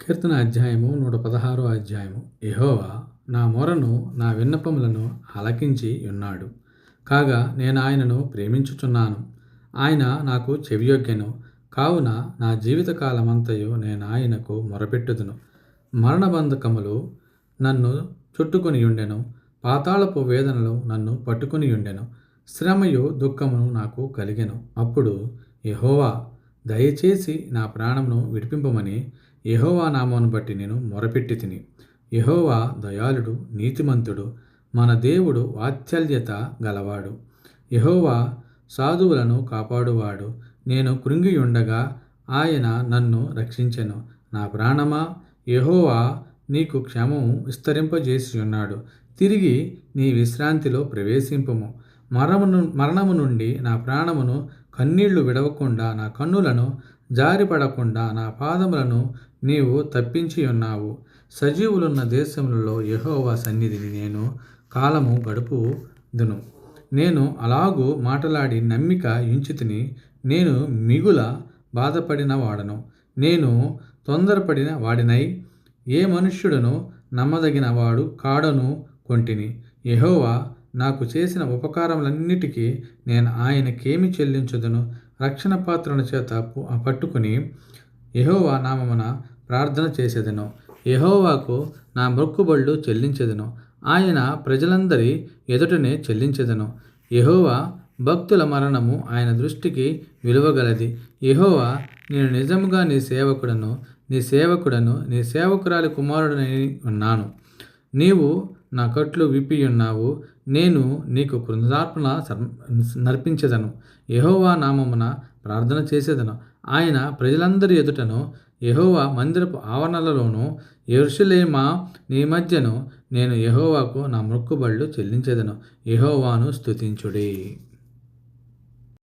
కీర్తన అధ్యాయము 116 అధ్యాయము. యెహోవా నా మొరను నా విన్నపములను ఆలకించి ఉన్నాడు. కాగా నేను ఆయనను ప్రేమించుచున్నాను. ఆయన నాకు చెవియొగ్గెను. కావున నా జీవితకాలమంతయు నేను ఆయనకు మొరపెట్టుదును. మరణబంధకములు నన్ను చుట్టుకొనియుండెను. పాతాళపు వేదనలు నన్ను పట్టుకొనియుండెను. శ్రమయు దుఃఖమును నాకు కలిగెను. అప్పుడు యెహోవా దయచేసి నా ప్రాణమును విడిపింపమని యెహోవా నామమును బట్టి నేను మొరపెట్టి తిని. యెహోవా దయాళుడు, నీతిమంతుడు, మన దేవుడు వాత్సల్యత గలవాడు. యెహోవా సాధువులను కాపాడువాడు. నేను కృంగియుండగా ఆయన నన్ను రక్షించెను. నా ప్రాణమా, యెహోవా నీకు క్షేమము విస్తరింపజేసి ఉన్నాడు. తిరిగి నీ విశ్రాంతిలో ప్రవేశింపుము. మరణము నుండి నా ప్రాణమును కన్నీళ్లు విడవకుండా, నా కన్నులను జారిపడకుండా నా పాదములను నీవు తప్పించి ఉన్నావు. సజీవులున్న దేశములలో యెహోవా సన్నిధిని నేను కాలము గడుపుదును. నేను అలాగూ మాటలాడి నమ్మిక ఉంచితిని. నేను మిగుల బాధపడిన వాడను. నేను తొందరపడిన వాడినై ఏ మనుష్యుడను నమ్మదగిన వాడు కాడను కొంటిని. యెహోవా నాకు చేసిన ఉపకారములన్నిటికీ నేను ఆయనకేమి చెల్లించుదును? రక్షణ పాత్రను చేత పట్టుకుని యెహోవా నామమున ప్రార్థన చేసేదను. యెహోవాకు నా మొక్కుబళ్ళు చెల్లించెదను. ఆయన ప్రజలందరి ఎదుటనే చెల్లించెదను. యెహోవా భక్తుల మరణము ఆయన దృష్టికి విలువగలది. యెహోవా, నేను నిజముగా నీ సేవకుడను, నీ సేవకురాలి కుమారుడనై ఉన్నాను. నీవు నా కట్లు విప్పియున్నావు. నేను నీకు కృతజ్ఞతార్పణ నర్పించెదను. యెహోవా నామమున ప్రార్థన చేసేదను. ఆయన ప్రజలందరి ఎదుటను, యెహోవా మందిరపు ఆవరణలలోను, యెరూషలేమా నీ మధ్యను నేను యెహోవాకు నా మొక్కుబళ్ళు చెల్లించెదను. యెహోవాను స్తుతించుడి.